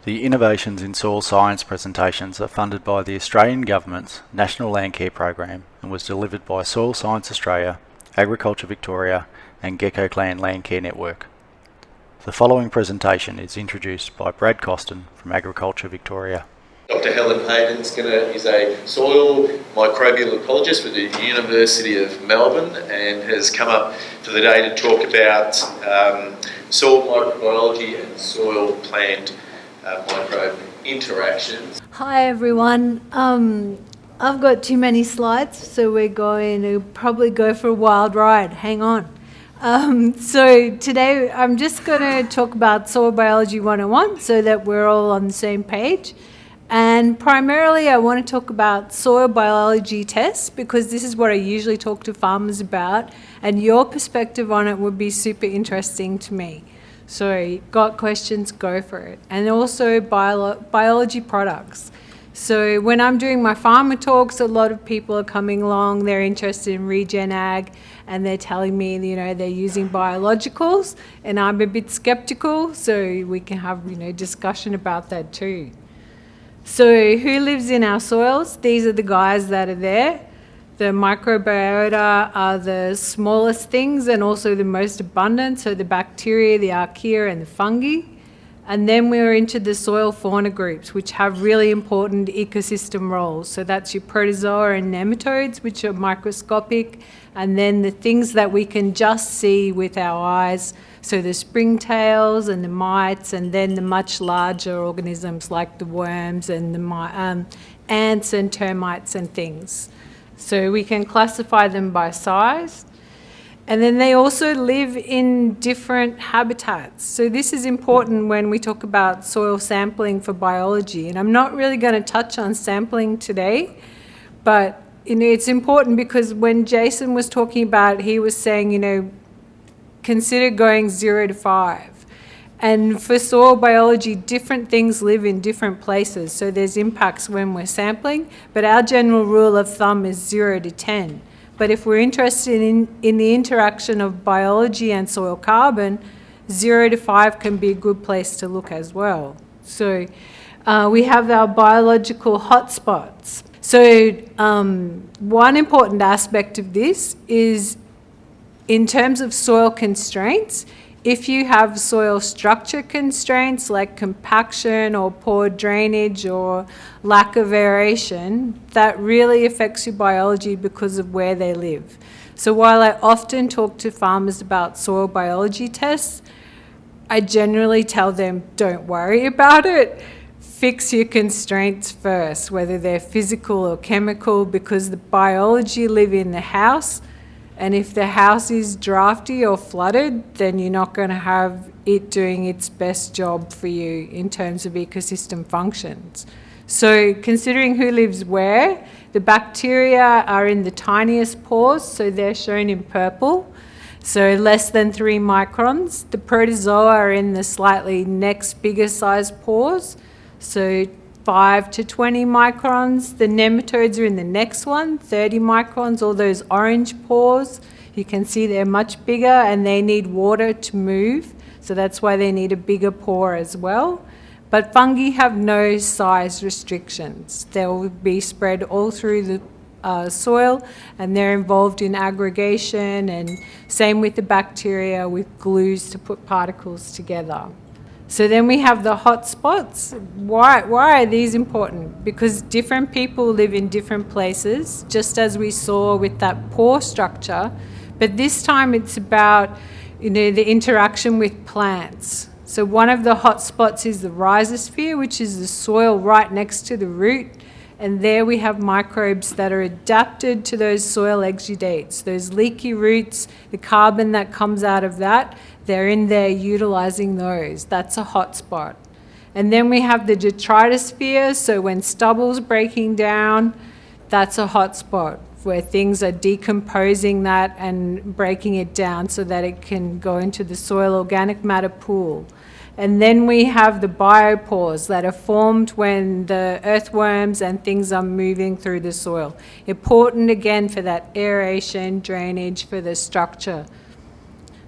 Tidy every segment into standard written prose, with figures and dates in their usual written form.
The Innovations in Soil Science presentations are funded by the Australian Government's National Landcare program and was delivered by Soil Science Australia, Agriculture Victoria and Gecko Clan Landcare Network. The following presentation is introduced by Brad Costin from Agriculture Victoria. Dr Helen Hayden is a soil microbial ecologist with the University of Melbourne and has come up for the day to talk about soil microbiology and soil-plant microbe interactions. Hi everyone. I've got too many slides, so we're going to probably go for a wild ride. Hang on. So today I'm just going to talk about Soil Biology 101 so that we're all on the same page. And primarily I want to talk about soil biology tests because this is what I usually talk to farmers about, and your perspective on it would be super interesting to me. So got questions, go for it. And also biology products. So when I'm doing my farmer talks, a lot of people are coming along, they're interested in Regen Act, and they're telling me, they're using biologicals, and I'm a bit skeptical, so we can have, discussion about that too. So who lives in our soils? These are the guys that are there. The microbiota are the smallest things and also the most abundant, so the bacteria, the archaea and the fungi. And then we're into the soil fauna groups, which have really important ecosystem roles. So that's your protozoa and nematodes, which are microscopic, and then the things that we can just see with our eyes. So the springtails and the mites, and then the much larger organisms like the worms and the ants and termites and things. So we can classify them by size. And then they also live in different habitats. So this is important when we talk about soil sampling for biology. And I'm not really going to touch on sampling today, but it's important because when Jason was talking about it, he was saying, consider going 0 to 5. And for soil biology, different things live in different places. So there's impacts when we're sampling, but our general rule of thumb is 0 to 10. But if we're interested in the interaction of biology and soil carbon, 0 to 5 can be a good place to look as well. So we have our biological hotspots. So one important aspect of this is in terms of soil constraints. If you have soil structure constraints like compaction or poor drainage or lack of aeration, that really affects your biology because of where they live. So while I often talk to farmers about soil biology tests, I generally tell them, don't worry about it. Fix your constraints first, whether they're physical or chemical, because the biology live in the house. And if the house is drafty or flooded, then you're not going to have it doing its best job for you in terms of ecosystem functions. So considering who lives where, the bacteria are in the tiniest pores, so they're shown in purple, so less than 3 microns. The protozoa are in the slightly next bigger size pores, so 5 to 20 microns. The nematodes are in the next one, 30 microns, all those orange pores. You can see they're much bigger and they need water to move, so that's why they need a bigger pore as well. But fungi have no size restrictions. They'll be spread all through the soil, and they're involved in aggregation, and same with the bacteria with glues to put particles together. So then we have the hotspots. Why are these important? Because different people live in different places, just as we saw with that pore structure. But this time it's about the interaction with plants. So one of the hotspots is the rhizosphere, which is the soil right next to the root. And there we have microbes that are adapted to those soil exudates, those leaky roots, the carbon that comes out of that. They're in there utilising those. That's a hotspot. And then we have the detritosphere, so when stubble's breaking down, that's a hotspot where things are decomposing that and breaking it down so that it can go into the soil organic matter pool. And then we have the biopores that are formed when the earthworms and things are moving through the soil. Important again for that aeration, drainage, for the structure.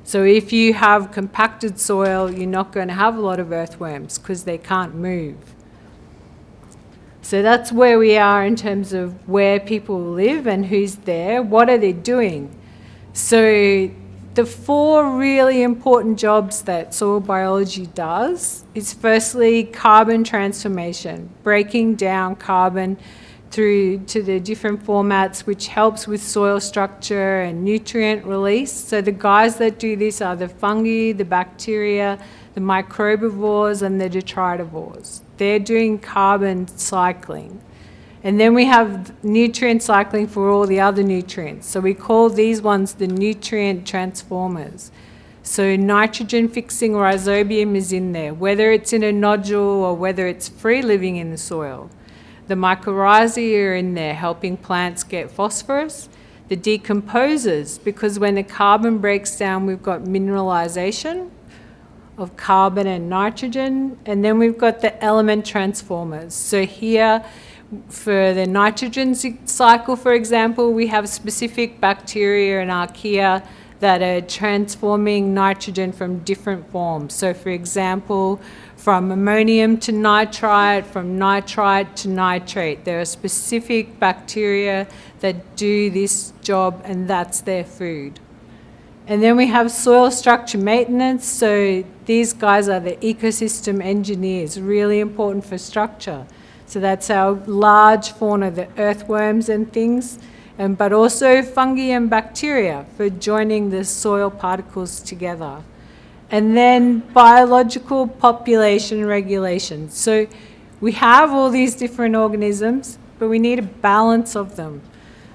So if you have compacted soil, you're not going to have a lot of earthworms because they can't move. So that's where we are in terms of where people live and who's there. What are they doing? So the 4 really important jobs that soil biology does is firstly carbon transformation, breaking down carbon through to the different formats, which helps with soil structure and nutrient release. So the guys that do this are the fungi, the bacteria, the microbivores and the detritivores. They're doing carbon cycling. And then we have nutrient cycling for all the other nutrients. So we call these ones the nutrient transformers. So nitrogen-fixing rhizobium is in there, whether it's in a nodule or whether it's free living in the soil. The Mycorrhizae are in there helping plants get phosphorus. The decomposers, because when the carbon breaks down, we've got mineralization of carbon and nitrogen. And then we've got the element transformers. So here, for the nitrogen cycle, for example, we have specific bacteria and archaea that are transforming nitrogen from different forms. So for example, from ammonium to nitrite, from nitrite to nitrate. There are specific bacteria that do this job and that's their food. And then we have soil structure maintenance. So these guys are the ecosystem engineers, really important for structure. So that's our large fauna, the earthworms and things, but also fungi and bacteria for joining the soil particles together. And then biological population regulation. So we have all these different organisms, but we need a balance of them.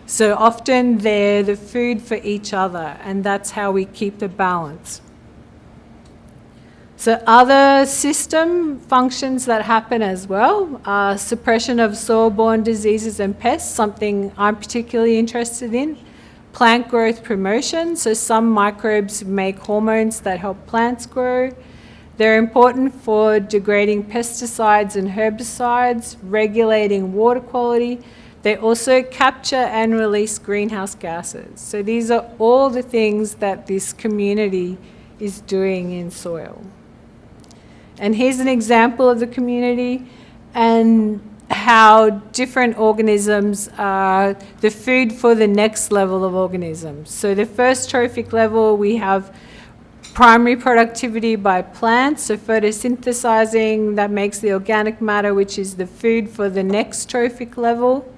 So often they're the food for each other, and that's how we keep the balance. So other system functions that happen as well are suppression of soil-borne diseases and pests, something I'm particularly interested in. Plant growth promotion, so some microbes make hormones that help plants grow. They're important for degrading pesticides and herbicides, regulating water quality. They also capture and release greenhouse gases. So these are all the things that this community is doing in soil. And here's an example of the community and how different organisms are the food for the next level of organisms. So the first trophic level, we have primary productivity by plants, so photosynthesizing, that makes the organic matter, which is the food for the next trophic level.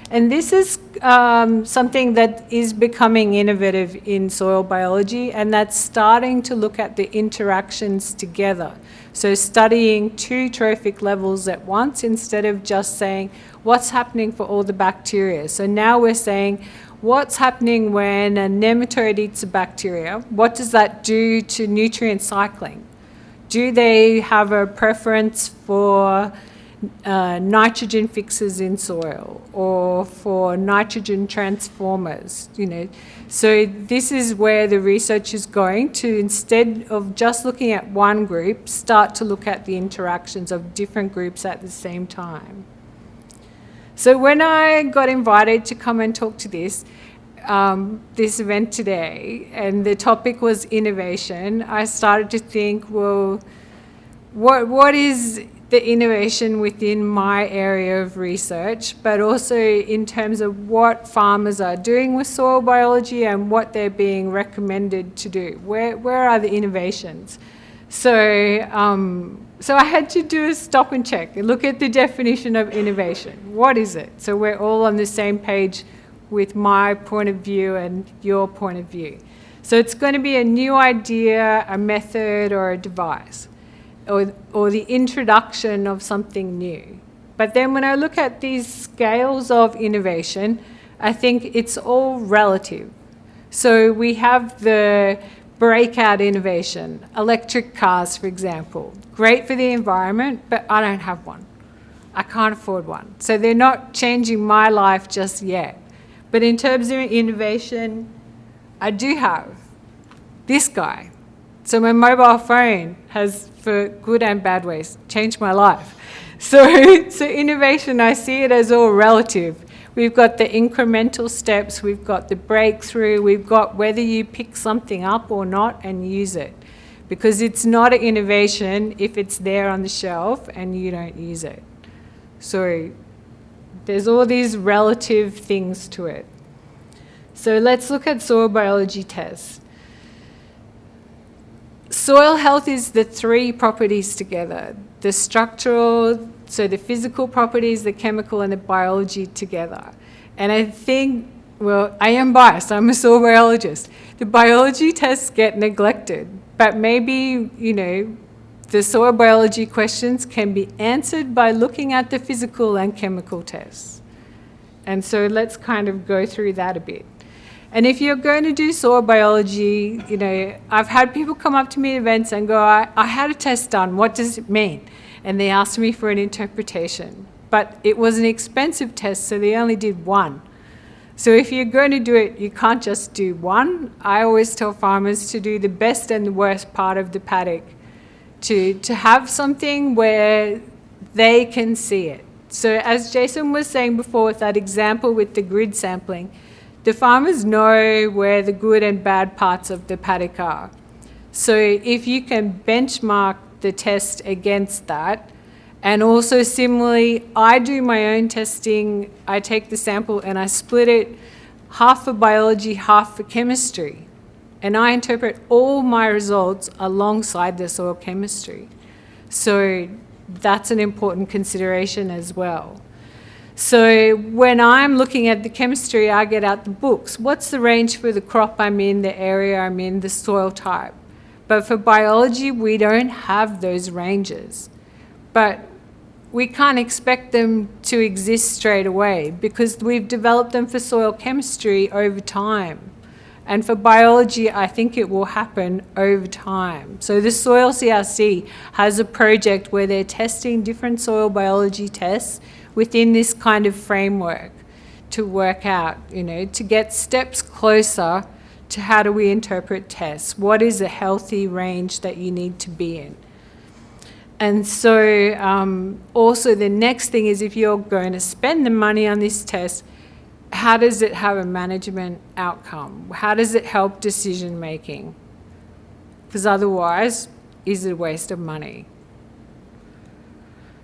And this is something that is becoming innovative in soil biology, and that's starting to look at the interactions together. So studying 2 trophic levels at once instead of just saying what's happening for all the bacteria. So now we're saying what's happening when a nematode eats a bacteria? What does that do to nutrient cycling? Do they have a preference for nitrogen fixers in soil or for nitrogen transformers, So this is where the research is going to, instead of just looking at one group, start to look at the interactions of different groups at the same time. So when I got invited to come and talk to this event today, and the topic was innovation, I started to think, well, what is the innovation within my area of research, but also in terms of what farmers are doing with soil biology and what they're being recommended to do. Where are the innovations? So I had to do a stop and check and look at the definition of innovation. What is it? So we're all on the same page with my point of view and your point of view. So it's going to be a new idea, a method, or a device, or the introduction of something new. But then when I look at these scales of innovation, I think it's all relative. So we have the breakout innovation, electric cars, for example. Great for the environment, but I don't have one. I can't afford one. So they're not changing my life just yet. But in terms of innovation, I do have this guy. So my mobile phone has, for good and bad ways, changed my life. So innovation, I see it as all relative. we've got the incremental steps, we've got the breakthrough, we've got whether you pick something up or not and use it. Because it's not an innovation if it's there on the shelf and you don't use it. So there's all these relative things to it. So let's look at soil biology tests. Soil health is the three properties together. The structural, so the physical properties, the chemical and the biology together. And I think, well, I am biased, I'm a soil biologist. The biology tests get neglected, but maybe, you know, the soil biology questions can be answered by looking at the physical and chemical tests. And so let's kind of go through that a bit. And if you're going to do soil biology, you know, I've had people come up to me at events and go, I had a test done, what does it mean? And they asked me for an interpretation. But it was an expensive test, so they only did one. So if you're going to do it, you can't just do one. I always tell farmers to do the best and the worst part of the paddock, to have something where they can see it. So as Jason was saying before with that example with the grid sampling, the farmers know where the good and bad parts of the paddock are. So if you can benchmark the test against that, and also similarly, I do my own testing. I take the sample and I split it half for biology, half for chemistry. And I interpret all my results alongside the soil chemistry. So that's an important consideration as well. So when I'm looking at the chemistry, I get out the books. What's the range for the crop I'm in, the area I'm in, the soil type? But for biology, we don't have those ranges. But we can't expect them to exist straight away because we've developed them for soil chemistry over time. And for biology, I think it will happen over time. So the Soil CRC has a project where they're testing different soil biology tests within this kind of framework to work out, you know, to get steps closer to how do we interpret tests? What is a healthy range that you need to be in? And so also the next thing is if you're going to spend the money on this test, how does it have a management outcome? How does it help decision making? Because otherwise, is it a waste of money?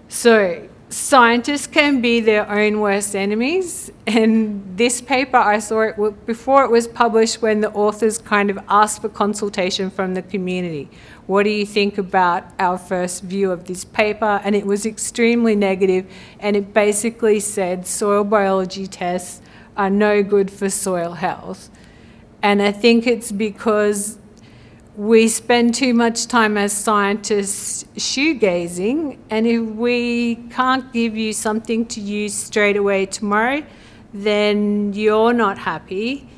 So scientists can be their own worst enemies. And this paper, I saw it before it was published when the authors kind of asked for consultation from the community. What do you think about our first view of this paper? And it was extremely negative, and it basically said soil biology tests are no good for soil health. And I think it's because we spend too much time as scientists shoegazing, and if we can't give you something to use straight away tomorrow, then you're not happy,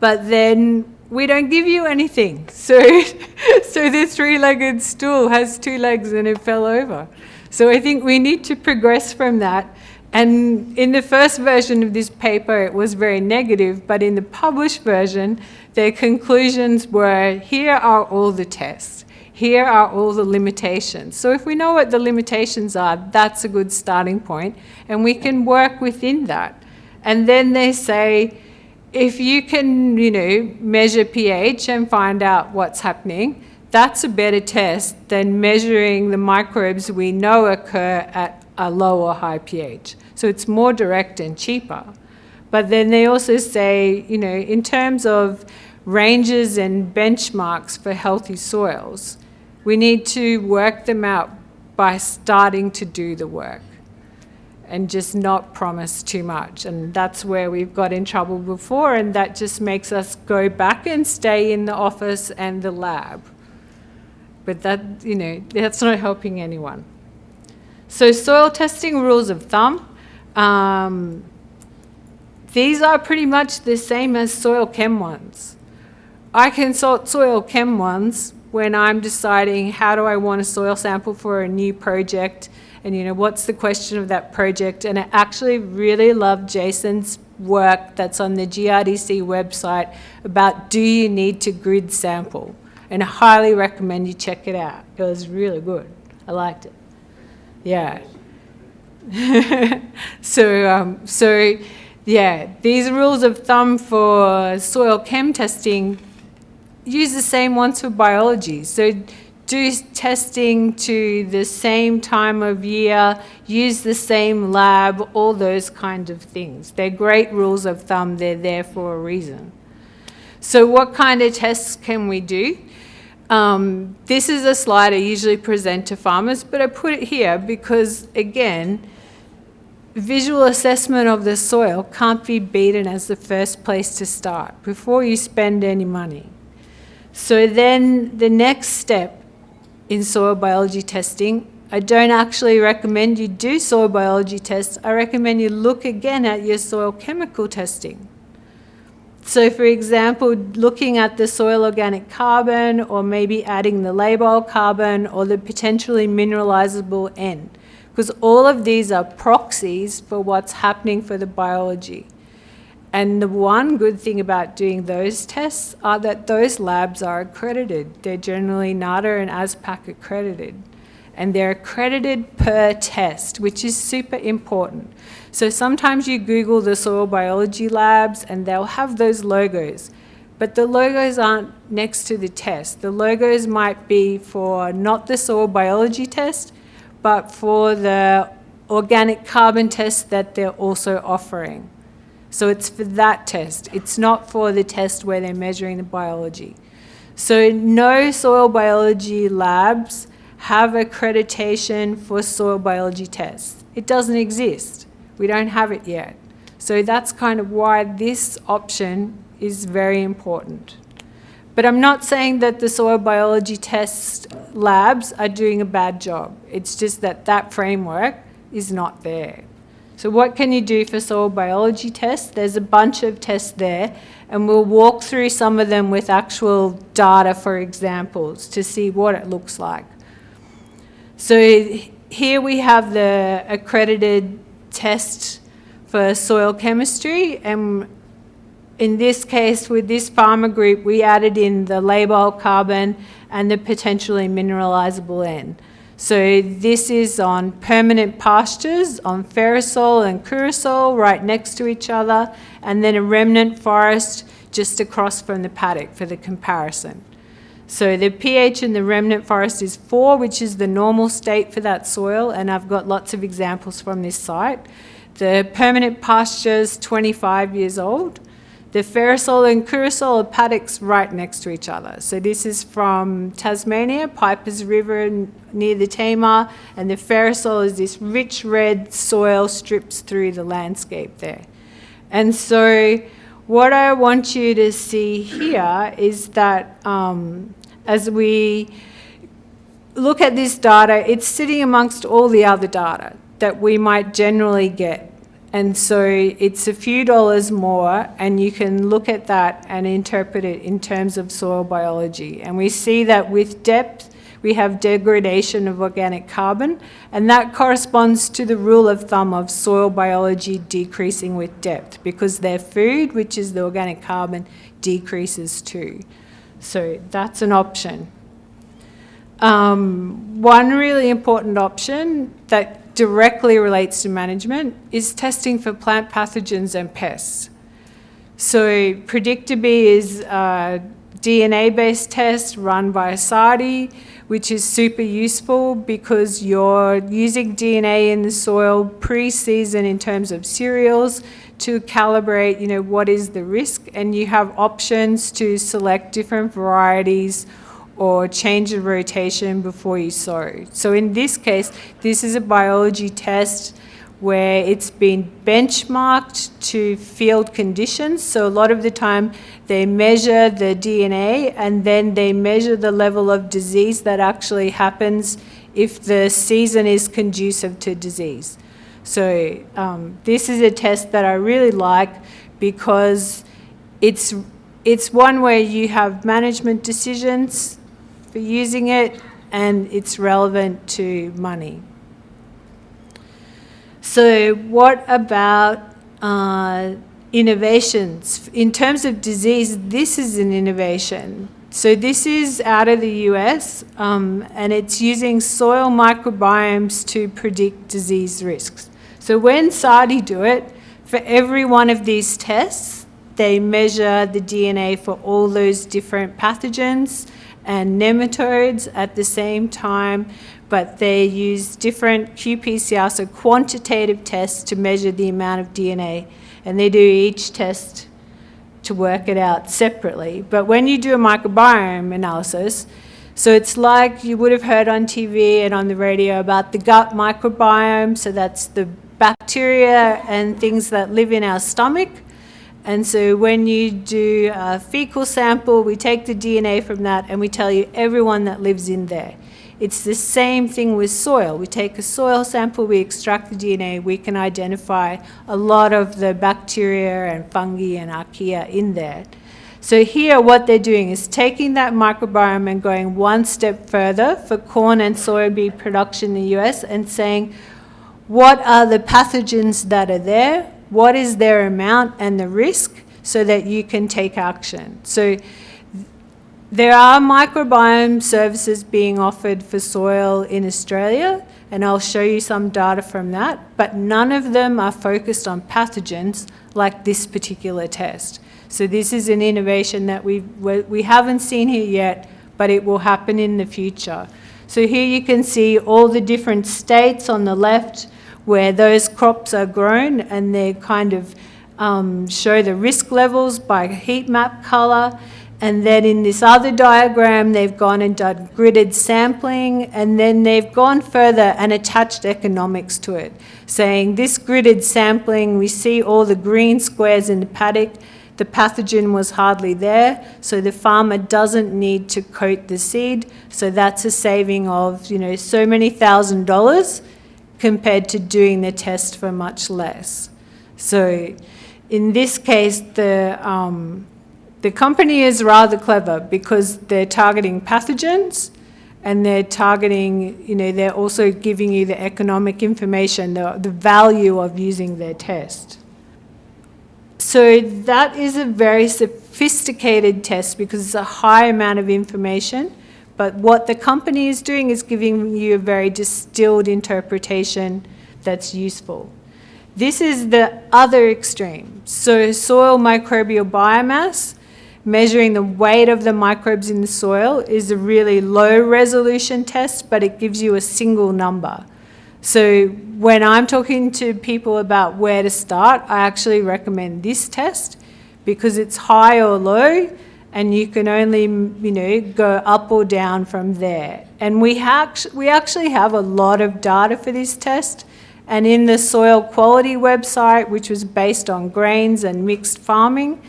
but then we don't give you anything. So the three-legged stool has two legs and it fell over. So I think we need to progress from that. And in the first version of this paper, it was very negative, but in the published version, their conclusions were, here are all the tests. Here are all the limitations. So if we know what the limitations are, that's a good starting point, and we can work within that. And then they say, if you can, you know, measure pH and find out what's happening, that's a better test than measuring the microbes we know occur at a low or high pH. So it's more direct and cheaper. But then they also say, you know, in terms of ranges and benchmarks for healthy soils, we need to work them out by starting to do the work and just not promise too much. And that's where we've got in trouble before, and that just makes us go back and stay in the office and the lab. But that, you know, that's not helping anyone. So soil testing rules of thumb. These are pretty much the same as soil chem ones. I consult soil chem ones when I'm deciding how do I want a soil sample for a new project, and you know, what's the question of that project. And I actually really love Jason's work that's on the GRDC website about do you need to grid sample, and I highly recommend you check it out. It was really good. I liked it. Yeah. So Yeah, these rules of thumb for soil chem testing use the same ones for biology. So do testing to the same time of year, use the same lab, all those kind of things. They're great rules of thumb. They're there for a reason. So what kind of tests can we do? This is a slide I usually present to farmers, but I put it here because, again, visual assessment of the soil can't be beaten as the first place to start before you spend any money. So then the next step in soil biology testing, I don't actually recommend you do soil biology tests. I recommend you look again at your soil chemical testing. So for example, looking at the soil organic carbon, or maybe adding the labile carbon or the potentially mineralizable N, because all of these are proxies for what's happening for the biology. And the one good thing about doing those tests are that those labs are accredited. They're generally NADA and ASPAC accredited. And they're accredited per test, which is super important. So sometimes you Google the soil biology labs and they'll have those logos, but the logos aren't next to the test. The logos might be for not the soil biology test, but for the organic carbon test that they're also offering. So it's for that test. It's not for the test where they're measuring the biology. So no soil biology labs have accreditation for soil biology tests. It doesn't exist. We don't have it yet. So that's kind of why this option is very important. But I'm not saying that the soil biology test labs are doing a bad job. It's just that that framework is not there. So what can you do for soil biology tests? There's a bunch of tests there, and we'll walk through some of them with actual data for examples to see what it looks like. So here we have the accredited test for soil chemistry, and in this case, with this farmer group, we added in the labile carbon and the potentially mineralizable N. So this is on permanent pastures, on ferrosol and curasol right next to each other, and then a remnant forest just across from the paddock for the comparison. So the pH in the remnant forest is 4, which is the normal state for that soil, and I've got lots of examples from this site. The permanent pastures, 25 years old. The ferrosol and curasol are paddocks right next to each other. So this is from Tasmania, Piper's River near the Tamar, and the ferrosol is this rich red soil strips through the landscape there. And so what I want you to see here is that as we look at this data, it's sitting amongst all the other data that we might generally get. And so it's a few dollars more, and you can look at that and interpret it in terms of soil biology. And we see that with depth, we have degradation of organic carbon, and that corresponds to the rule of thumb of soil biology decreasing with depth, because their food, which is the organic carbon, decreases too. So that's an option. One really important option that directly relates to management is testing for plant pathogens and pests. So Predictabee is a DNA-based test run by SARDI, which is super useful because you're using DNA in the soil pre-season in terms of cereals to calibrate, what is the risk, and you have options to select different varieties or change the rotation before you sow. So in this case, this is a biology test where it's been benchmarked to field conditions. So a lot of the time they measure the DNA and then they measure the level of disease that actually happens if the season is conducive to disease. So this is a test that I really like because it's one where you have management decisions for using it, and it's relevant to money. So what about innovations? In terms of disease, this is an innovation. So this is out of the US, and it's using soil microbiomes to predict disease risks. So when SARDI do it, For every one of these tests, they measure the DNA for all those different pathogens and nematodes at the same time, but they use different qPCR, so quantitative tests, to measure the amount of DNA, and they do each test to work it out separately. But when you do a microbiome analysis, so it's like you would have heard on TV and on the radio about the gut microbiome, so that's the bacteria and things that live in our stomach. And so when you do a fecal sample, we take the DNA from that and we tell you everyone that lives in there. It's the same thing with soil. We take a soil sample, we extract the DNA, we can identify a lot of the bacteria and fungi and archaea in there. So here what they're doing is taking that microbiome and going one step further for corn and soybean production in the US and saying, what are the pathogens that are there? What is their amount and the risk, so that you can take action? So there are microbiome services being offered for soil in Australia, and I'll show you some data from that, but none of them are focused on pathogens like this particular test. So this is an innovation that we haven't seen here yet, but it will happen in the future. So here you can see all the different states on the left where those crops are grown, and they kind of show the risk levels by heat map colour. And then in this other diagram, they've gone and done gridded sampling, and then they've gone further and attached economics to it, saying this gridded sampling, we see all the green squares in the paddock, the pathogen was hardly there, so the farmer doesn't need to coat the seed, so that's a saving of, so many $1,000 compared to doing the test for much less. So in this case, the company is rather clever because they're targeting pathogens, and they're targeting, they're also giving you the economic information, the value of using their test. So that is a very sophisticated test because it's a high amount of information. But what the company is doing is giving you a very distilled interpretation that's useful. This is the other extreme. So soil microbial biomass, measuring the weight of the microbes in the soil, is a really low resolution test, but it gives you a single number. So when I'm talking to people about where to start, I actually recommend this test because it's high or low, and you can only, go up or down from there. And we actually have a lot of data for this test. And in the soil quality website, which was based on grains and mixed farming,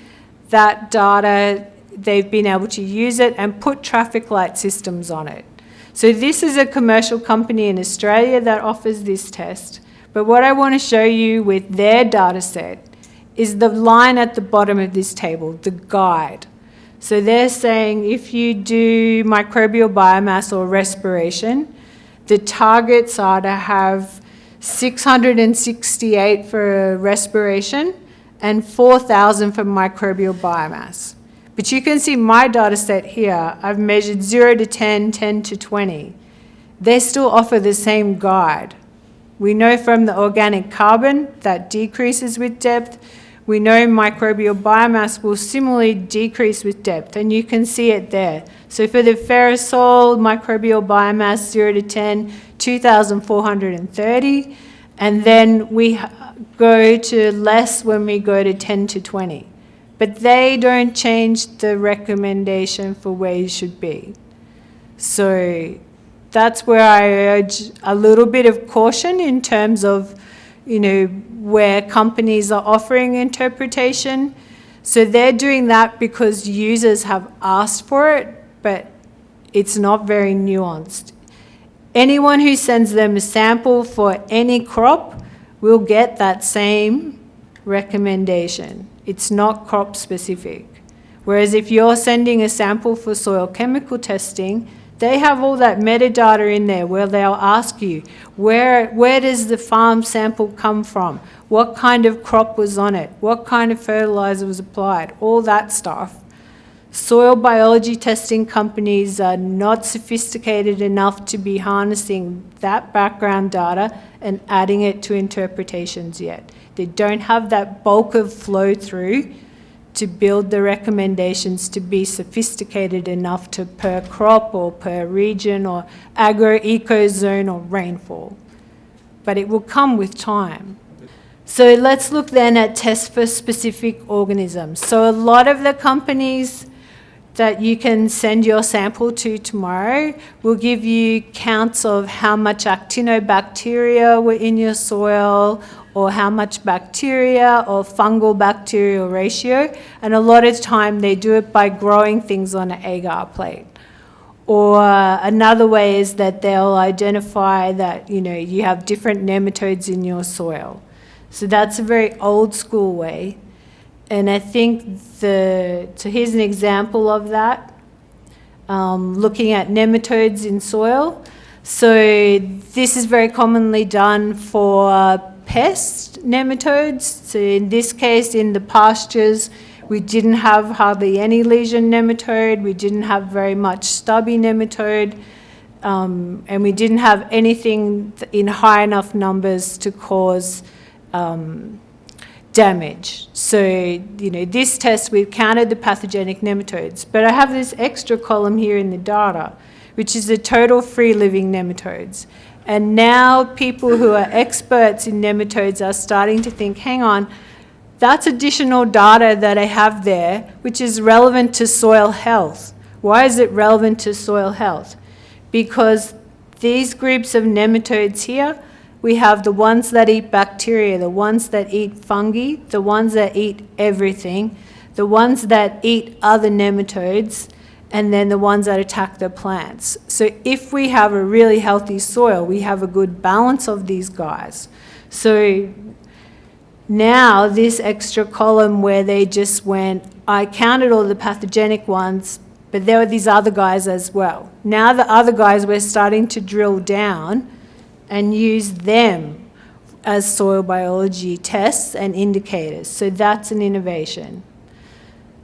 that data, they've been able to use it and put traffic light systems on it. So this is a commercial company in Australia that offers this test. But what I want to show you with their data set is the line at the bottom of this table, the guide. So they're saying if you do microbial biomass or respiration, the targets are to have 668 for respiration and 4,000 for microbial biomass. But you can see my data set here, I've measured 0 to 10, 10 to 20. They still offer the same guide. We know from the organic carbon that decreases with depth. We know microbial biomass will similarly decrease with depth, and you can see it there. So for the ferrosol microbial biomass 0 to 10, 2,430, and then we go to less when we go to 10 to 20. But they don't change the recommendation for where you should be. So that's where I urge a little bit of caution in terms of, where companies are offering interpretation. So they're doing that because users have asked for it, but it's not very nuanced. Anyone who sends them a sample for any crop will get that same recommendation. It's not crop specific. Whereas if you're sending a sample for soil chemical testing, they have all that metadata in there where they'll ask you, where does the farm sample come from? What kind of crop was on it? What kind of fertilizer was applied? All that stuff. Soil biology testing companies are not sophisticated enough to be harnessing that background data and adding it to interpretations yet. They don't have that bulk of flow through to build the recommendations to be sophisticated enough to per crop or per region or agro-eco zone or rainfall. But it will come with time. So let's look then at tests for specific organisms. So a lot of the companies that you can send your sample to tomorrow will give you counts of how much actinobacteria were in your soil, or how much bacteria or fungal bacterial ratio. And a lot of the time they do it by growing things on an agar plate. Or another way is that they'll identify that, you have different nematodes in your soil. So that's a very old school way. And I think so here's an example of that. Looking at nematodes in soil. So this is very commonly done for pest nematodes. So in this case, in the pastures, we didn't have hardly any lesion nematode. We didn't have very much stubby nematode. And we didn't have anything in high enough numbers to cause damage. So, this test, we've counted the pathogenic nematodes, but I have this extra column here in the data, which is the total free living nematodes. And now people who are experts in nematodes are starting to think, hang on, that's additional data that I have there, which is relevant to soil health. Why is it relevant to soil health? Because these groups of nematodes here, we have the ones that eat bacteria, the ones that eat fungi, the ones that eat everything, the ones that eat other nematodes, and then the ones that attack the plants. So if we have a really healthy soil, we have a good balance of these guys. So now this extra column where they just went, I counted all the pathogenic ones, but there were these other guys as well. Now the other guys, we're starting to drill down and use them as soil biology tests and indicators. So that's an innovation.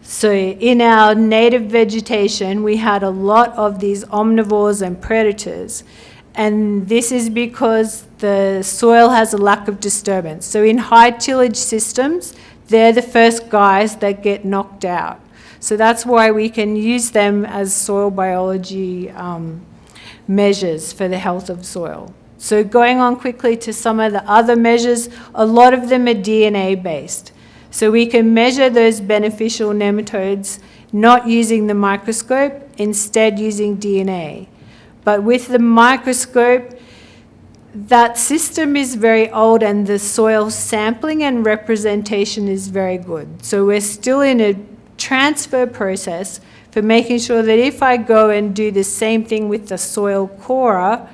So in our native vegetation, we had a lot of these omnivores and predators. And this is because the soil has a lack of disturbance. So in high tillage systems, they're the first guys that get knocked out. So that's why we can use them as soil biology measures for the health of soil. So going on quickly to some of the other measures, a lot of them are DNA based. So we can measure those beneficial nematodes not using the microscope, instead using DNA. But with the microscope, that system is very old and the soil sampling and representation is very good. So we're still in a transfer process for making sure that if I go and do the same thing with the soil core,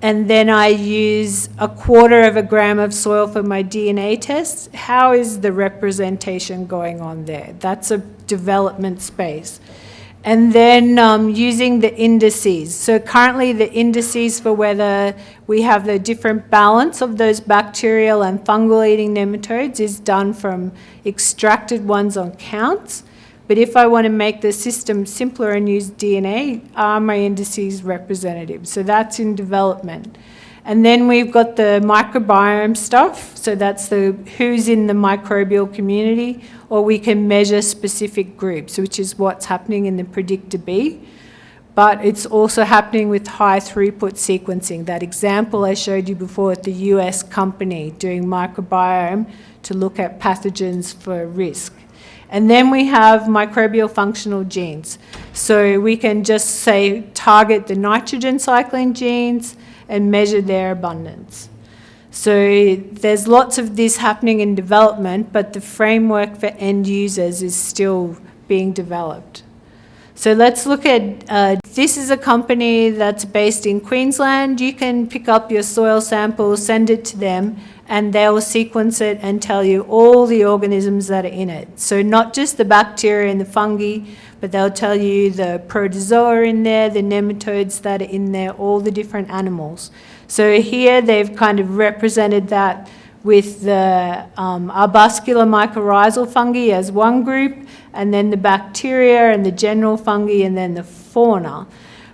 and then I use 1/4 gram of soil for my DNA test, how is the representation going on there? That's a development space. And then using the indices. So currently the indices for whether we have the different balance of those bacterial and fungal eating nematodes is done from extracted ones on counts. But if I want to make the system simpler and use DNA, are my indices representative? So that's in development. And then we've got the microbiome stuff. So that's the who's in the microbial community, or we can measure specific groups, which is what's happening in the Predictor-B. But it's also happening with high throughput sequencing. That example I showed you before at the US company doing microbiome to look at pathogens for risk. And then we have microbial functional genes. So we can just say target the nitrogen cycling genes and measure their abundance. So there's lots of this happening in development, but the framework for end users is still being developed. So let's look at, this is a company that's based in Queensland. You can pick up your soil sample, send it to them, and they'll sequence it and tell you all the organisms that are in it. So not just the bacteria and the fungi, but they'll tell you the protozoa in there, the nematodes that are in there, all the different animals. So here they've kind of represented that with the arbuscular mycorrhizal fungi as one group, and then the bacteria and the general fungi, and then the fauna.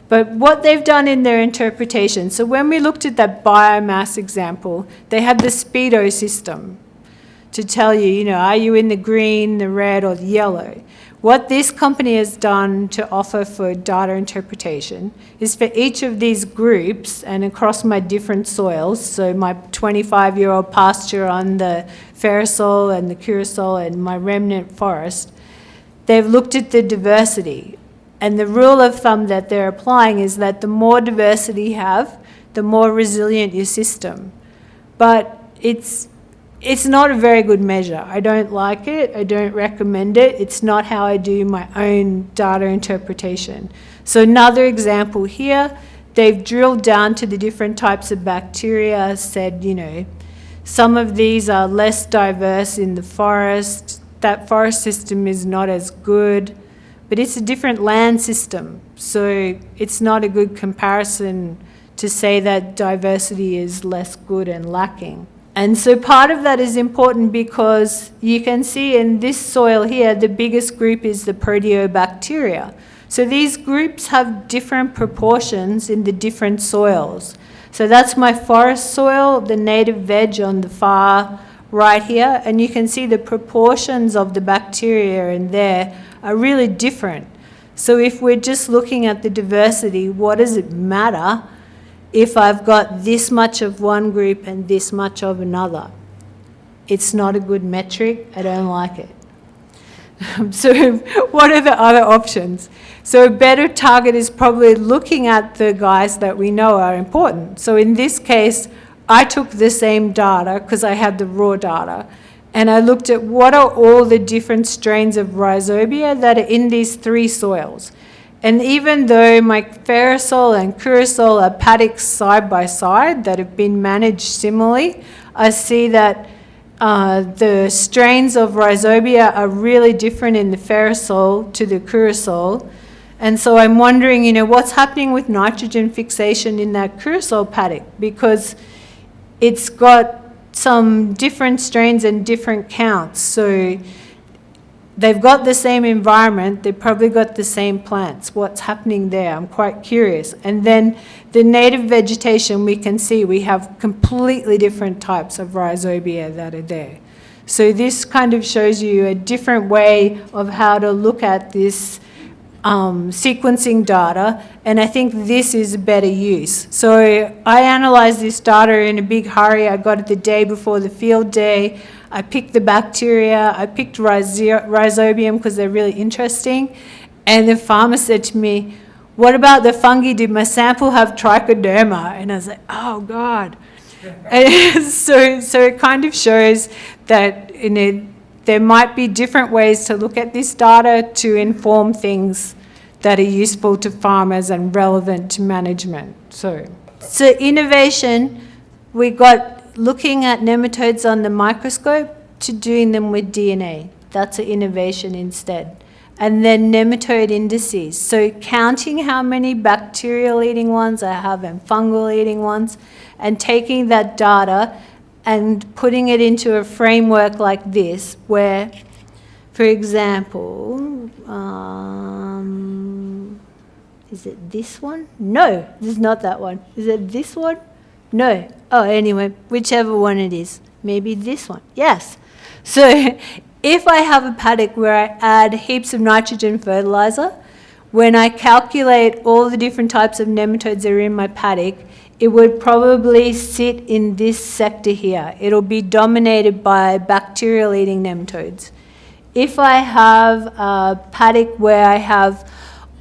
But what they've done in their interpretation, so when we looked at that biomass example, they had the speedo system to tell you, are you in the green, the red, or the yellow? What this company has done to offer for data interpretation is for each of these groups and across my different soils, so my 25-year-old pasture on the Ferrisol and the Curasol and my remnant forest, they've looked at the diversity. And the rule of thumb that they're applying is that the more diversity you have, the more resilient your system. But it's not a very good measure. I don't like it. I don't recommend it. It's not how I do my own data interpretation. So another example here, they've drilled down to the different types of bacteria, said, some of these are less diverse in the forest. That forest system is not as good, but it's a different land system. So it's not a good comparison to say that diversity is less good and lacking. And so part of that is important because you can see in this soil here, the biggest group is the proteobacteria. So these groups have different proportions in the different soils. So that's my forest soil, the native veg on the far right here, and you can see the proportions of the bacteria in there are really different. So if we're just looking at the diversity, what does it matter if I've got this much of one group and this much of another? It's not a good metric. I don't like it. So what are the other options? So a better target is probably looking at the guys that we know are important. So in this case, I took the same data because I had the raw data, and I looked at what are all the different strains of Rhizobia that are in these three soils. And even though my Ferrisol and Curasol are paddocks side by side that have been managed similarly, I see that the strains of Rhizobia are really different in the Ferrisol to the Curasol. And so I'm wondering, what's happening with nitrogen fixation in that Curasol paddock, because it's got some different strains and different counts. So they've got the same environment, they've probably got the same plants. What's happening there? I'm quite curious. And then the native vegetation, we can see we have completely different types of Rhizobia that are there. So this kind of shows you a different way of how to look at this sequencing data, and I think this is a better use. So I analysed this data in a big hurry. I got it the day before the field day. I picked the bacteria. I picked Rhizobium because they're really interesting. And the farmer said to me, "What about the fungi? Did my sample have trichoderma?" And I was like, "Oh God." so it kind of shows that there might be different ways to look at this data to inform things that are useful to farmers and relevant to management. So innovation, we got looking at nematodes on the microscope to doing them with DNA. That's an innovation instead. And then nematode indices. So counting how many bacterial eating ones I have and fungal eating ones, and taking that data and putting it into a framework like this, where, for example, is it this one? No, this is not that one. Is it this one? No. Oh, anyway, whichever one it is. Maybe this one. Yes. So if I have a paddock where I add heaps of nitrogen fertilizer, when I calculate all the different types of nematodes that are in my paddock, it would probably sit in this sector here. It'll be dominated by bacterial eating nematodes. If I have a paddock where I have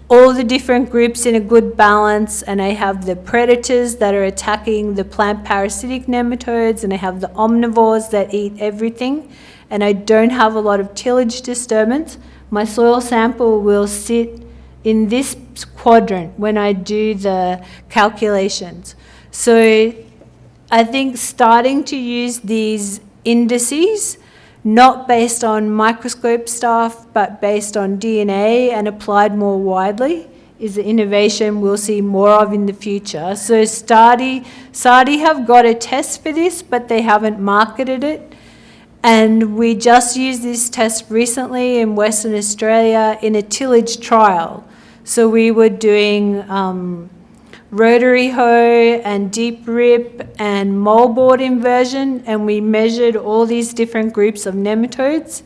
all the different groups in a good balance, and I have the predators that are attacking the plant parasitic nematodes, and I have the omnivores that eat everything, and I don't have a lot of tillage disturbance, my soil sample will sit in this quadrant when I do the calculations. So I think starting to use these indices, not based on microscope stuff, but based on DNA and applied more widely, is an innovation we'll see more of in the future. So Sardi have got a test for this, but they haven't marketed it. And we just used this test recently in Western Australia in a tillage trial. So we were doing rotary hoe and deep rip and moldboard inversion, and we measured all these different groups of nematodes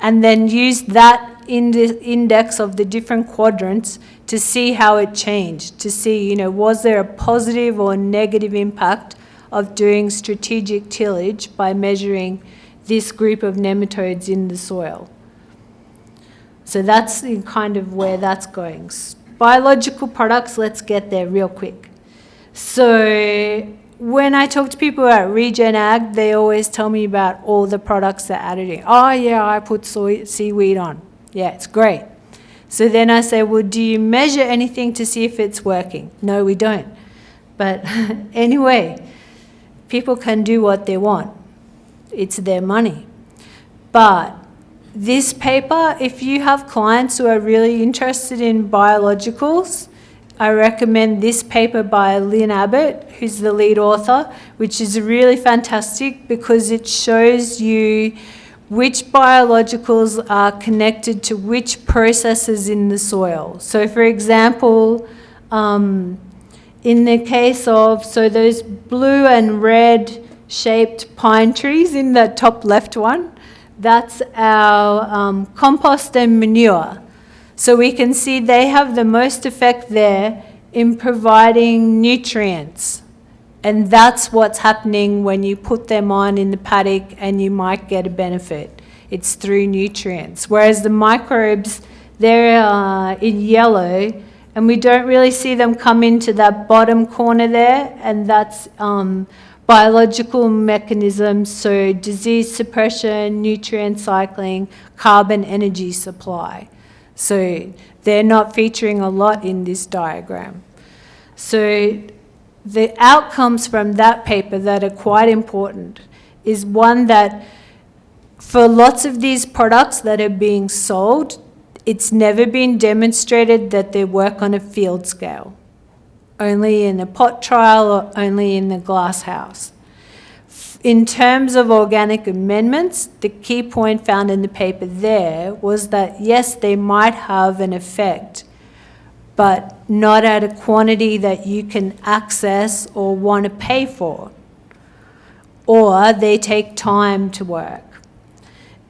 and then used that index of the different quadrants to see how it changed, to see, was there a positive or negative impact of doing strategic tillage by measuring this group of nematodes in the soil. So that's kind of where that's going. Biological products, let's get there real quick. So when I talk to people about Regen Act, they always tell me about all the products they're adding. Oh yeah, I put seaweed on. Yeah, it's great. So then I say, well, do you measure anything to see if it's working? No, we don't. But anyway, people can do what they want. It's their money. But this paper, if you have clients who are really interested in biologicals, I recommend this paper by Lynn Abbott, who's the lead author, which is really fantastic because it shows you which biologicals are connected to which processes in the soil. So for example, in the case of, so those blue and red shaped pine trees in the top left one, that's our compost and manure. So we can see they have the most effect there in providing nutrients. And that's what's happening when you put them on in the paddock and you might get a benefit. It's through nutrients. Whereas the microbes, they're in yellow and we don't really see them come into that bottom corner there, and that's biological mechanisms, so disease suppression, nutrient cycling, carbon energy supply. So they're not featuring a lot in this diagram. So the outcomes from that paper that are quite important is one that for lots of these products that are being sold, it's never been demonstrated that they work on a field scale, only in a pot trial or only in the glass house. In terms of organic amendments, the key point found in the paper there was that yes, they might have an effect, but not at a quantity that you can access or want to pay for, or they take time to work.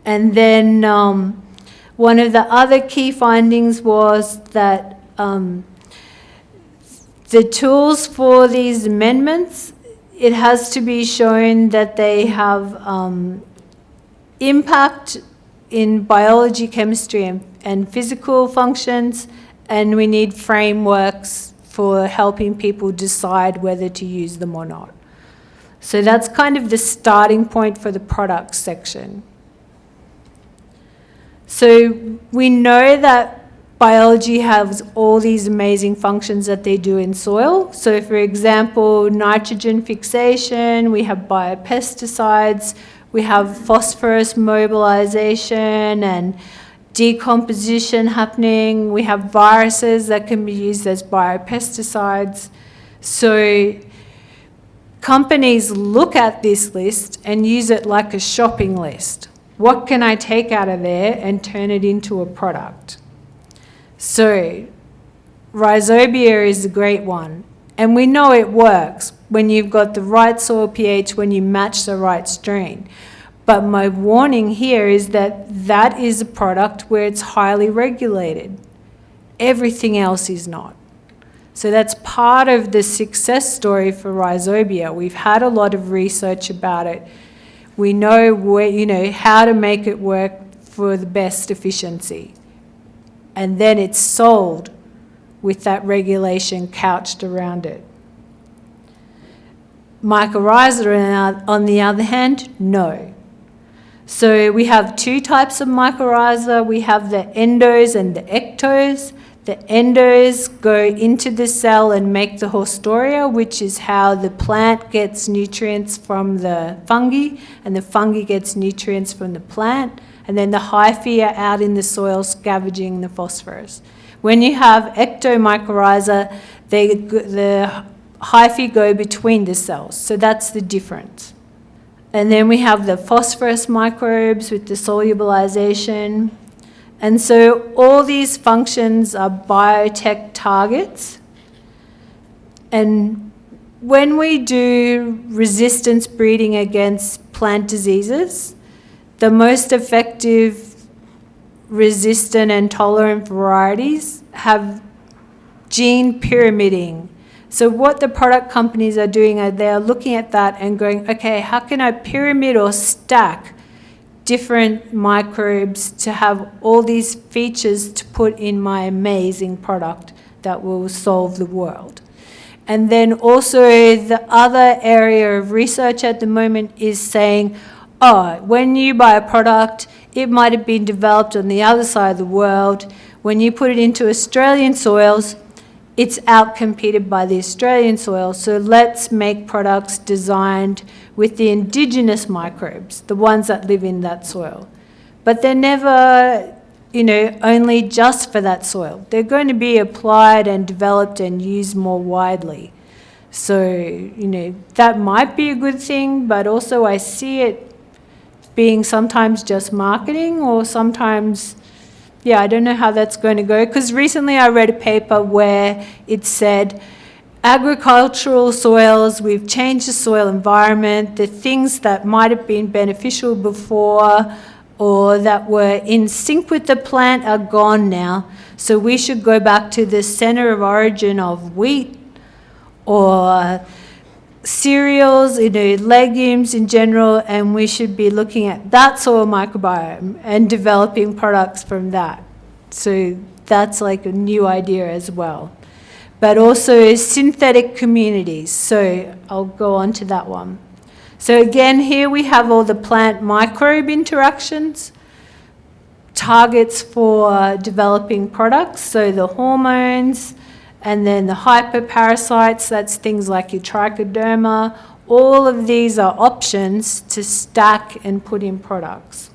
And then one of the other key findings was that the tools for these amendments, it has to be shown that they have impact in biology, chemistry, and physical functions, and we need frameworks for helping people decide whether to use them or not. So that's kind of the starting point for the products section. So we know that biology has all these amazing functions that they do in soil. So for example, nitrogen fixation, we have biopesticides, we have phosphorus mobilization and decomposition happening. We have viruses that can be used as biopesticides. So companies look at this list and use it like a shopping list. What can I take out of there and turn it into a product? So Rhizobia is a great one. And we know it works when you've got the right soil pH, when you match the right strain. But my warning here is that that is a product where it's highly regulated. Everything else is not. So that's part of the success story for Rhizobia. We've had a lot of research about it. We know where, how to make it work for the best efficiency. And then it's sold with that regulation couched around it. Mycorrhizae, on the other hand, no. So we have two types of mycorrhizae. We have the endos and the ectos. The endos go into the cell and make the haustoria, which is how the plant gets nutrients from the fungi, and the fungi gets nutrients from the plant. And then the hyphae are out in the soil scavenging the phosphorus. When you have ectomycorrhiza, the hyphae go between the cells, so that's the difference. And then we have the phosphorus microbes with the solubilization. And so all these functions are biotech targets. And when we do resistance breeding against plant diseases, the most effective resistant and tolerant varieties have gene pyramiding. So what the product companies are doing is they're looking at that and going, okay, how can I pyramid or stack different microbes to have all these features to put in my amazing product that will solve the world? And then also the other area of research at the moment is saying, oh, when you buy a product, it might have been developed on the other side of the world. When you put it into Australian soils, it's outcompeted by the Australian soil. So let's make products designed with the indigenous microbes, the ones that live in that soil. But they're never, only just for that soil. They're going to be applied and developed and used more widely. So, that might be a good thing, but also I see it being sometimes just marketing or sometimes, I don't know how that's going to go. Because recently I read a paper where it said, agricultural soils, we've changed the soil environment, the things that might have been beneficial before or that were in sync with the plant are gone now. So we should go back to the center of origin of wheat or cereals, legumes in general, and we should be looking at that soil microbiome and developing products from that. So that's like a new idea as well. But also synthetic communities. So I'll go on to that one. So again, here we have all the plant microbe interactions, targets for developing products, so the hormones, and then the hyperparasites, that's things like your trichoderma. All of these are options to stack and put in products.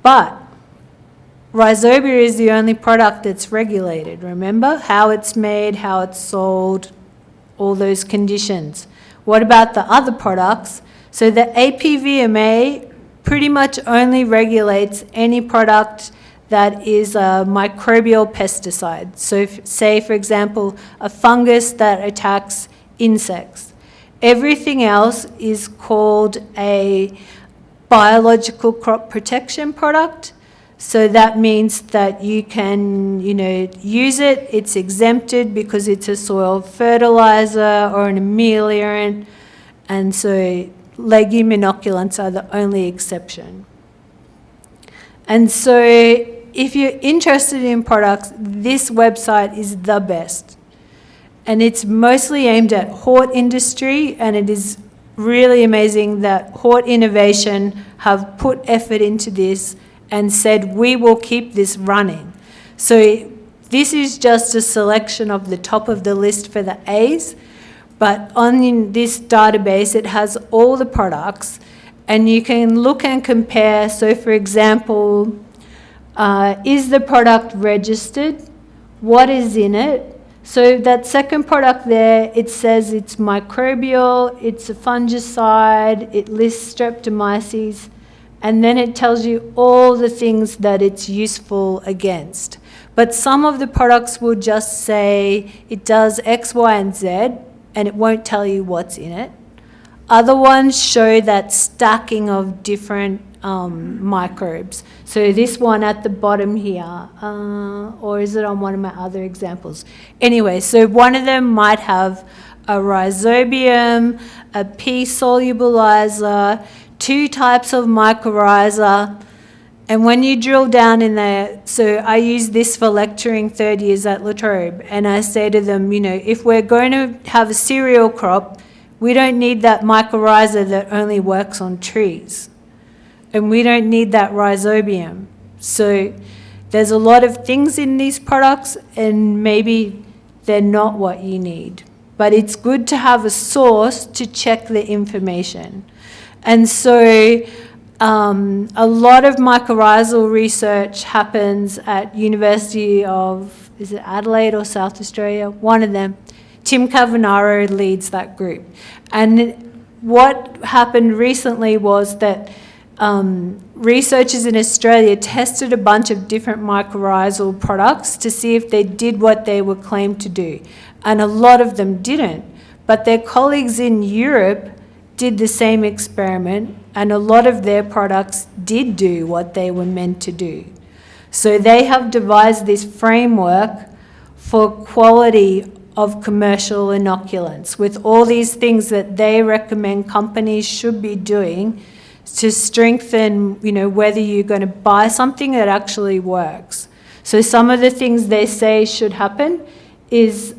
But Rhizobia is the only product that's regulated. Remember how it's made, how it's sold, all those conditions. What about the other products? So the APVMA pretty much only regulates any product that is a microbial pesticide. So say, for example, a fungus that attacks insects. Everything else is called a biological crop protection product. So that means that you can, use it. It's exempted because it's a soil fertilizer or an ameliorant. And so legume inoculants are the only exception. And so if you're interested in products, this website is the best. And it's mostly aimed at hort industry, and it is really amazing that Hort Innovation have put effort into this and said, we will keep this running. So this is just a selection of the top of the list for the A's, but on this database, it has all the products, and you can look and compare. So for example, is the product registered? What is in it? So that second product there, it says it's microbial, it's a fungicide, it lists streptomyces, and then it tells you all the things that it's useful against. But some of the products will just say it does X, Y, and Z, and it won't tell you what's in it. Other ones show that stacking of different microbes. So this one at the bottom here, or is it on one of my other examples? Anyway, so one of them might have a Rhizobium, a P solubilizer, 2 types of Mycorrhiza, and when you drill down in there, so I use this for lecturing 3rd years at La Trobe, and I say to them, if we're going to have a cereal crop, we don't need that Mycorrhiza that only works on trees. And we don't need that Rhizobium. So there's a lot of things in these products, and maybe they're not what you need. But it's good to have a source to check the information. And so A lot of mycorrhizal research happens at University of, is it Adelaide or South Australia? One of them. Tim Cavanaro leads that group. And what happened recently was that researchers in Australia tested a bunch of different mycorrhizal products to see if they did what they were claimed to do. And a lot of them didn't. But their colleagues in Europe did the same experiment, and a lot of their products did do what they were meant to do. So they have devised this framework for quality of commercial inoculants with all these things that they recommend companies should be doing to strengthen, whether you're going to buy something that actually works. So some of the things they say should happen is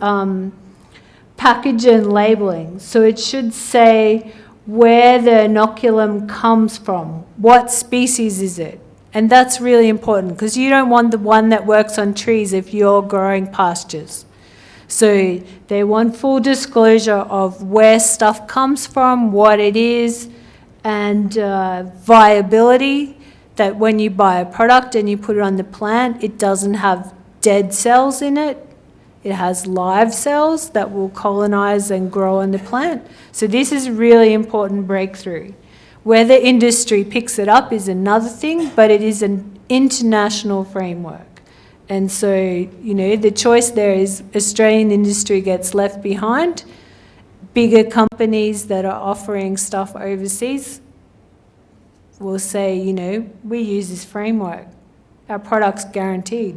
package and labeling. So it should say where the inoculum comes from, what species is it? And that's really important because you don't want the one that works on trees if you're growing pastures. So they want full disclosure of where stuff comes from, what it is, and viability, that when you buy a product and you put it on the plant, it doesn't have dead cells in it. It has live cells that will colonize and grow on the plant. So this is a really important breakthrough. Whether industry picks it up is another thing, but it is an international framework. And so, the choice there is Australian industry gets left behind. Bigger companies that are offering stuff overseas will say, we use this framework. Our product's guaranteed.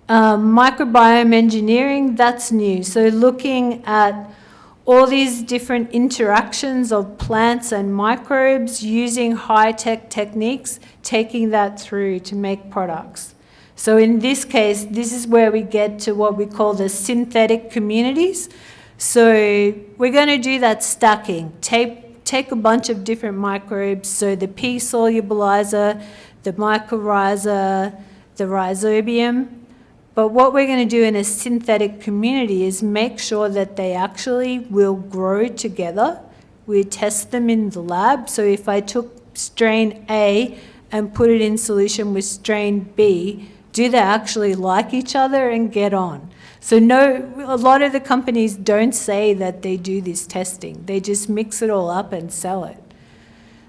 Microbiome engineering, that's new. So looking at all these different interactions of plants and microbes, using high-tech techniques, taking that through to make products. So in this case, this is where we get to what we call the synthetic communities. So we're going to do that stacking. Take a bunch of different microbes, so the P. solubilizer, the Mycorrhizae, the Rhizobium. But what we're going to do in a synthetic community is make sure that they actually will grow together. We test them in the lab. So if I took strain A and put it in solution with strain B, do they actually like each other and get on? So a lot of the companies don't say that they do this testing. They just mix it all up and sell it.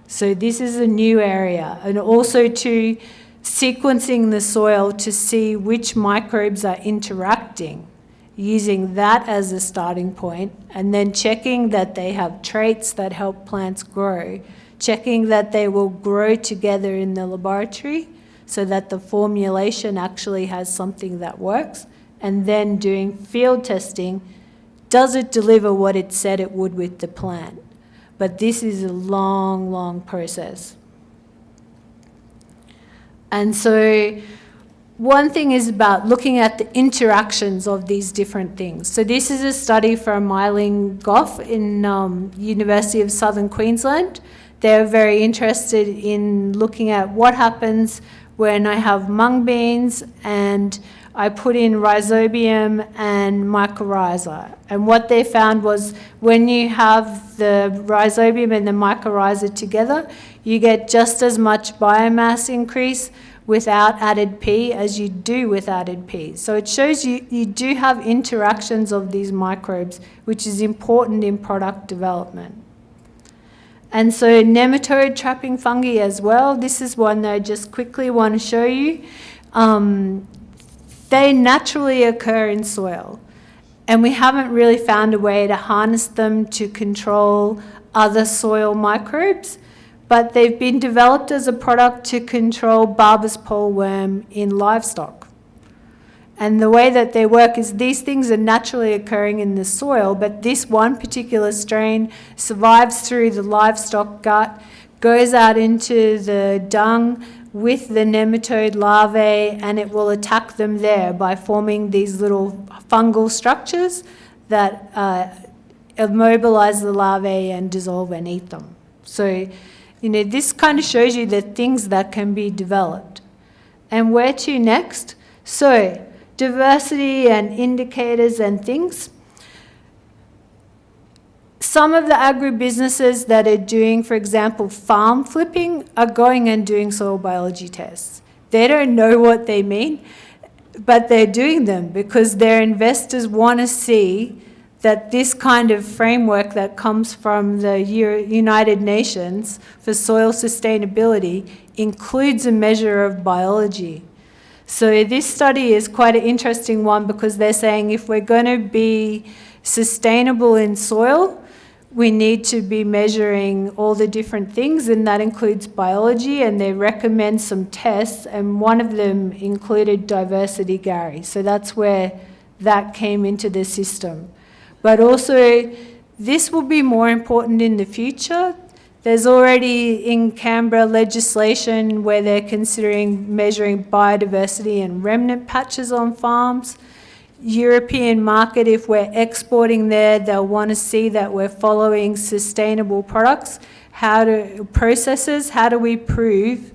So this is a new area. And also to sequencing the soil to see which microbes are interacting, using that as a starting point, and then checking that they have traits that help plants grow, checking that they will grow together in the laboratory so that the formulation actually has something that works, and then doing field testing. Does it deliver what it said it would with the plant? But this is a long, long process. And so one thing is about looking at the interactions of these different things. So this is a study from Eileen Goff in University of Southern Queensland. They're very interested in looking at what happens when I have mung beans and I put in Rhizobium and Mycorrhizae. And what they found was when you have the Rhizobium and the Mycorrhizae together, you get just as much biomass increase without added P as you do with added P. So it shows you do have interactions of these microbes, which is important in product development. And so nematode trapping fungi as well. This is one that I just quickly want to show you. They naturally occur in soil, and we haven't really found a way to harness them to control other soil microbes, but they've been developed as a product to control Barber's poleworm in livestock. And the way that they work is these things are naturally occurring in the soil, but this one particular strain survives through the livestock gut, goes out into the dung with the nematode larvae, and it will attack them there by forming these little fungal structures that immobilize the larvae and dissolve and eat them. So, this kind of shows you the things that can be developed. And where to next? So, diversity and indicators and things. some of the agribusinesses that are doing, for example, farm flipping, are going and doing soil biology tests. They don't know what they mean, but they're doing them because their investors want to see that this kind of framework that comes from the United Nations for soil sustainability includes a measure of biology. So this study is quite an interesting one because they're saying if we're going to be sustainable in soil, we need to be measuring all the different things, and that includes biology, and they recommend some tests, and one of them included diversity, Gary. So that's where that came into the system. But also, this will be more important in the future. There's already in Canberra legislation where they're considering measuring biodiversity and remnant patches on farms. European market, if we're exporting there, they'll want to see that we're following sustainable products. Processes, how do we prove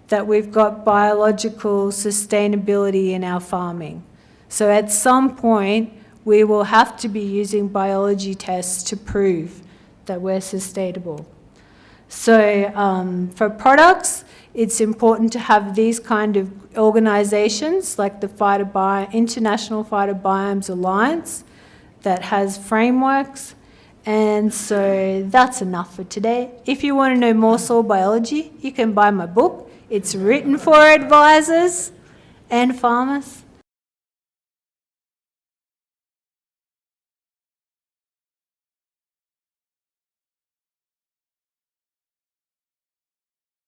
that we've got biological sustainability in our farming? So at some point, we will have to be using biology tests to prove that we're sustainable. So for products, it's important to have these kind of organisations like the International Phytobiomes Alliance that has frameworks. And so that's enough for today. If you want to know more soil biology, you can buy my book. It's written for advisors and farmers.